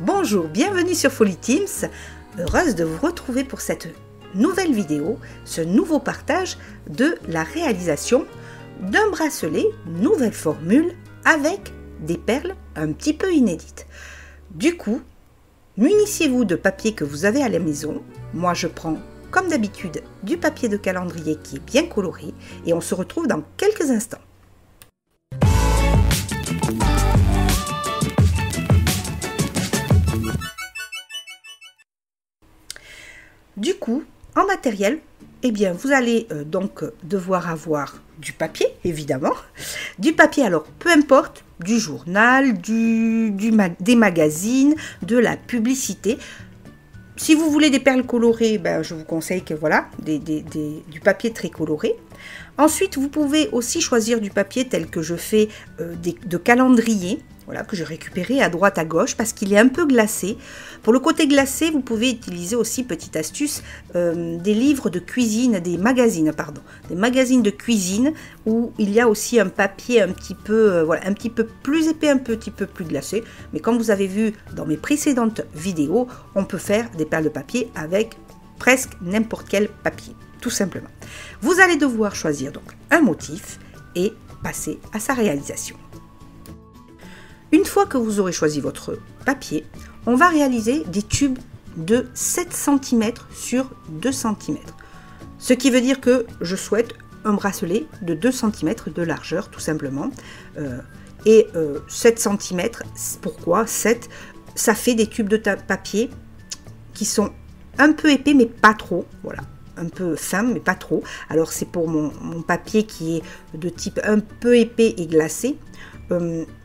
Bonjour, bienvenue sur Folly Teams, heureuse de vous retrouver pour cette nouvelle vidéo, ce nouveau partage de la réalisation d'un bracelet nouvelle formule avec des perles un petit peu inédites. Du coup, munissez-vous de papier que vous avez à la maison. Moi je prends comme d'habitude du papier de calendrier qui est bien coloré et on se retrouve dans quelques instants. Du coup, en matériel, eh bien, vous allez donc devoir avoir du papier, évidemment. Du papier, alors, peu importe, du journal, des magazines, de la publicité. Si vous voulez des perles colorées, ben, je vous conseille que voilà, du papier très coloré. Ensuite, vous pouvez aussi choisir du papier tel que je fais de calendrier. Voilà, que j'ai récupéré à droite à gauche parce qu'il est un peu glacé. Pour le côté glacé, vous pouvez utiliser aussi, petite astuce, des livres de cuisine, des magazines de cuisine où il y a aussi un papier un petit peu, voilà, un petit peu plus épais, un petit peu plus glacé. Mais comme vous avez vu dans mes précédentes vidéos, on peut faire des perles de papier avec presque n'importe quel papier, tout simplement. Vous allez devoir choisir donc un motif et passer à sa réalisation. Une fois que vous aurez choisi votre papier, on va réaliser des tubes de 7 cm sur 2 cm. Ce qui veut dire que je souhaite un bracelet de 2 cm de largeur, tout simplement. 7 cm, pourquoi 7? Ça fait des tubes de papier qui sont un peu épais, mais pas trop. Voilà. Un peu fin, mais pas trop. Alors, c'est pour mon papier qui est de type un peu épais et glacé.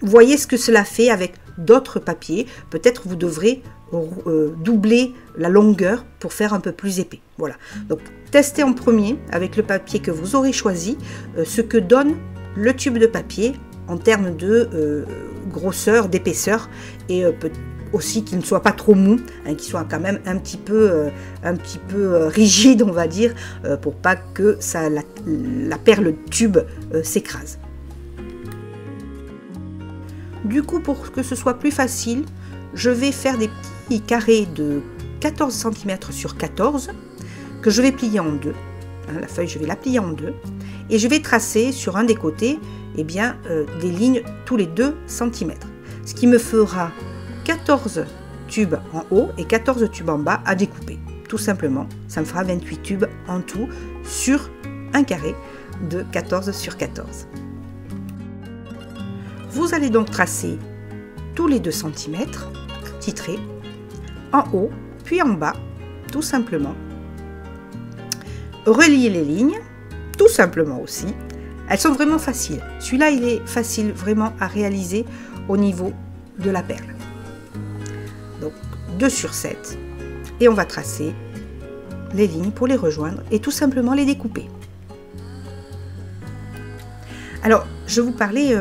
Voyez ce que cela fait avec d'autres papiers. Peut-être vous devrez doubler la longueur pour faire un peu plus épais. Voilà. Donc, testez en premier avec le papier que vous aurez choisi ce que donne le tube de papier en termes de grosseur, d'épaisseur et aussi qu'il ne soit pas trop mou, hein, qu'il soit quand même un petit peu rigide, on va dire, pour pas que la perle tube s'écrase. Du coup, pour que ce soit plus facile, je vais faire des petits carrés de 14 cm sur 14 que je vais plier en deux. Hein, la feuille, je vais la plier en deux. Et je vais tracer sur un des côtés eh bien, des lignes tous les 2 cm. Ce qui me fera 14 tubes en haut et 14 tubes en bas à découper. Tout simplement, ça me fera 28 tubes en tout sur un carré de 14 sur 14. Vous allez donc tracer tous les 2 cm, petit trait, en haut, puis en bas, tout simplement. Relier les lignes, tout simplement aussi. Elles sont vraiment faciles. Celui-là, il est facile vraiment à réaliser au niveau de la perle. Donc, 2 sur 7. Et on va tracer les lignes pour les rejoindre et tout simplement les découper. Alors, je vous parlais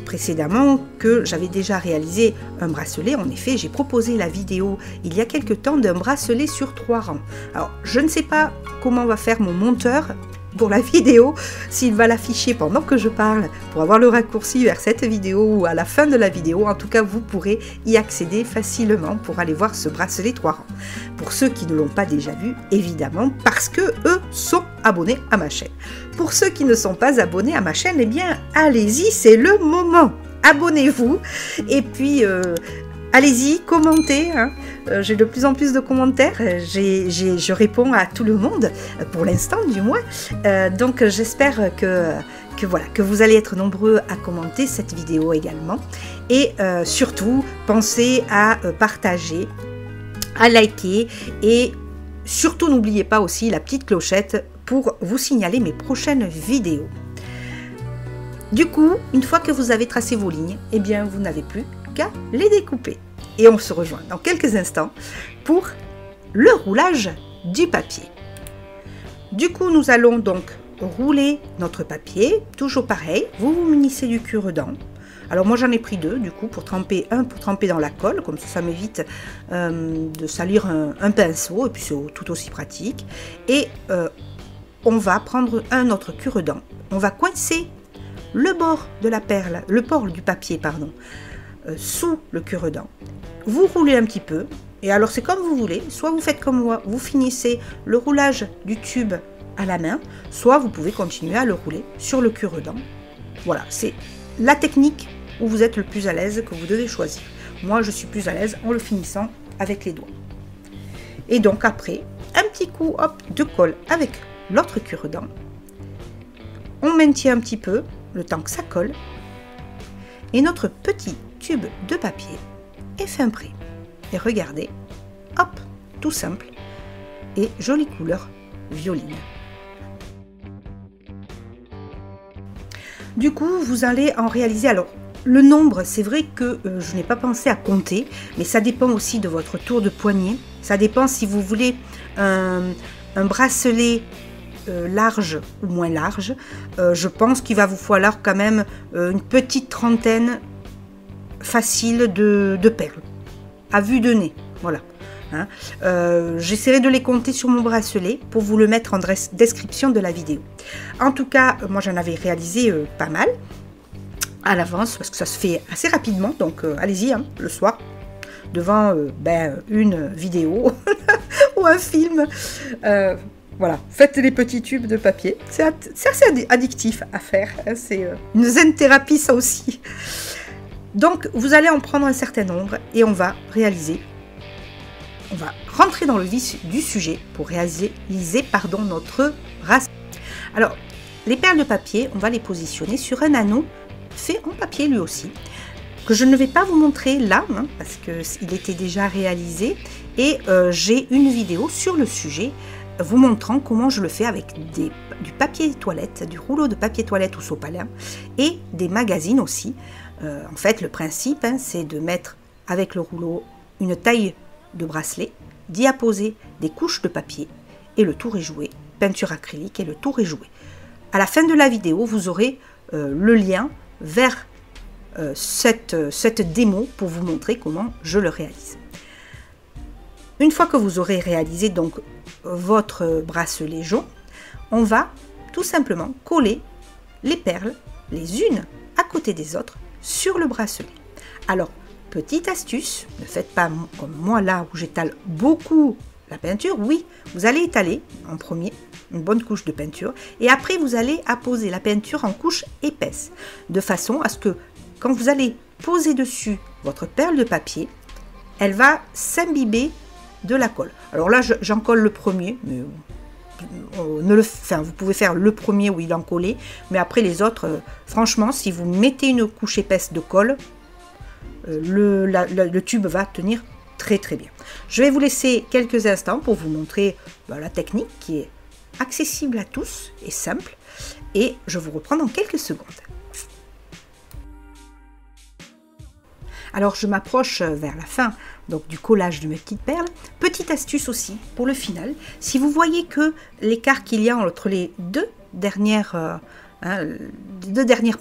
précédemment que j'avais déjà réalisé un bracelet. En effet, j'ai proposé la vidéo il y a quelque temps d'un bracelet sur 3 rangs. Alors, je ne sais pas comment va faire mon monteur pour la vidéo, s'il va l'afficher pendant que je parle pour avoir le raccourci vers cette vidéo ou à la fin de la vidéo. En tout cas, vous pourrez y accéder facilement pour aller voir ce bracelet 3 rangs. Pour ceux qui ne l'ont pas déjà vu, évidemment, parce que eux sont abonnés à ma chaîne. Pour ceux qui ne sont pas abonnés à ma chaîne, eh bien, allez-y, c'est le moment. Abonnez-vous et puis allez-y, commentez. Hein. J'ai de plus en plus de commentaires. Je réponds à tout le monde, pour l'instant du moins. Donc j'espère que vous allez être nombreux à commenter cette vidéo également. Et surtout, pensez à partager, à liker et surtout n'oubliez pas aussi la petite clochette pour vous signaler mes prochaines vidéos. Du coup, une fois que vous avez tracé vos lignes, eh bien vous n'avez plus qu'à les découper. Et on se rejoint dans quelques instants pour le roulage du papier. Du coup, nous allons donc rouler notre papier, toujours pareil, vous vous munissez du cure-dent. Alors moi j'en ai pris 2 du coup pour tremper dans la colle, comme ça m'évite de salir un pinceau et puis c'est tout aussi pratique. Et on va prendre un autre cure-dent, on va coincer le bord de la perle, le bord du papier pardon, sous le cure-dent. Vous roulez un petit peu, et alors c'est comme vous voulez, soit vous faites comme moi, vous finissez le roulage du tube à la main, soit vous pouvez continuer à le rouler sur le cure-dent. Voilà, c'est la technique où vous êtes le plus à l'aise que vous devez choisir. Moi, je suis plus à l'aise en le finissant avec les doigts. Et donc après, un petit coup hop, de colle avec l'autre cure-dent. On maintient un petit peu le temps que ça colle. Et notre petit tube de papier est fin prêt. Et regardez, hop, tout simple et jolie couleur violine. Du coup, vous allez en réaliser, alors le nombre, c'est vrai que je n'ai pas pensé à compter, mais ça dépend aussi de votre tour de poignet. Ça dépend si vous voulez un bracelet large ou moins large. Je pense qu'il va vous falloir quand même une petite trentaine facile de perles, à vue de nez, voilà. Hein. J'essaierai de les compter sur mon bracelet pour vous le mettre en description de la vidéo. En tout cas, moi j'en avais réalisé pas mal à l'avance parce que ça se fait assez rapidement, donc allez-y hein, le soir devant une vidéo ou un film. Voilà, faites les petits tubes de papier. C'est assez addictif à faire. Hein, c'est une zen thérapie ça aussi. Donc vous allez en prendre un certain nombre et on va rentrer dans le vif du sujet pour réaliser notre bracelet. Alors, les perles de papier, on va les positionner sur un anneau fait en papier lui aussi, que je ne vais pas vous montrer là, hein, parce qu'il était déjà réalisé, et j'ai une vidéo sur le sujet vous montrant comment je le fais avec du papier toilette, du rouleau de papier toilette ou sopalin, et des magazines aussi. En fait, le principe, hein, c'est de mettre avec le rouleau une taille de bracelet, d'y apposer des couches de papier et le tour est joué, peinture acrylique et le tour est joué. À la fin de la vidéo, vous aurez le lien vers cette démo pour vous montrer comment je le réalise. Une fois que vous aurez réalisé donc votre bracelet jaune, on va tout simplement coller les perles les unes à côté des autres sur le bracelet. Alors, petite astuce, ne faites pas comme moi là où j'étale beaucoup la peinture. Oui, vous allez étaler en premier une bonne couche de peinture et après vous allez apposer la peinture en couche épaisse de façon à ce que quand vous allez poser dessus votre perle de papier, elle va s'imbiber de la colle. Alors là, j'en colle le premier, mais vous pouvez faire le premier où il en collé, mais après les autres, franchement, si vous mettez une couche épaisse de colle, le tube va tenir très très bien. Je vais vous laisser quelques instants pour vous montrer la technique qui est accessible à tous et simple, et je vous reprends dans quelques secondes. Alors je m'approche vers la fin donc du collage de mes petites perles. Petite astuce aussi pour le final, si vous voyez que l'écart qu'il y a entre les deux dernières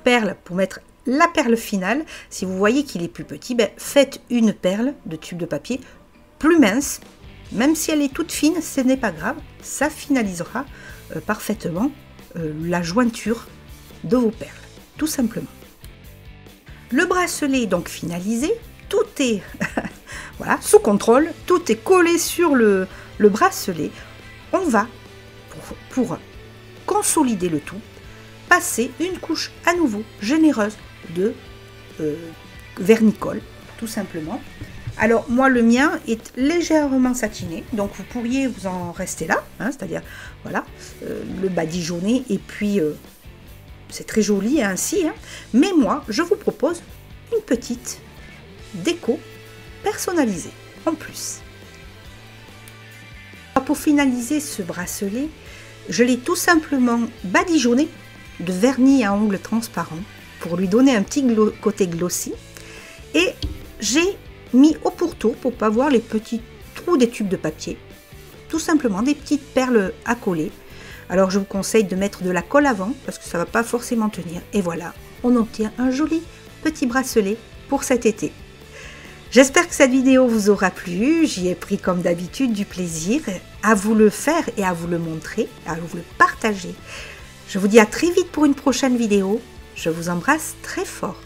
perles pour mettre la perle finale, si vous voyez qu'il est plus petit, faites une perle de tube de papier plus mince, même si elle est toute fine, ce n'est pas grave, ça finalisera parfaitement la jointure de vos perles, tout simplement. Le bracelet est donc finalisé, tout est voilà, sous contrôle, tout est collé sur le bracelet. On va, pour consolider le tout, passer une couche à nouveau généreuse de vernis-colle, tout simplement. Alors moi le mien est légèrement satiné, donc vous pourriez vous en rester là, hein, c'est-à-dire voilà, le badigeonné et puis c'est très joli ainsi, hein, mais moi je vous propose une petite déco personnalisée en plus. Pour finaliser ce bracelet, je l'ai tout simplement badigeonné de vernis à ongles transparent pour lui donner un petit côté glossy, et j'ai mis au pourtour pour pas voir les petits trous des tubes de papier, tout simplement des petites perles à coller. Alors je vous conseille de mettre de la colle avant parce que ça va pas forcément tenir, et voilà, on obtient un joli petit bracelet pour cet été. J'espère que cette vidéo vous aura plu, j'y ai pris comme d'habitude du plaisir à vous le faire et à vous le montrer, à vous le partager. Je vous dis à très vite pour une prochaine vidéo, je vous embrasse très fort.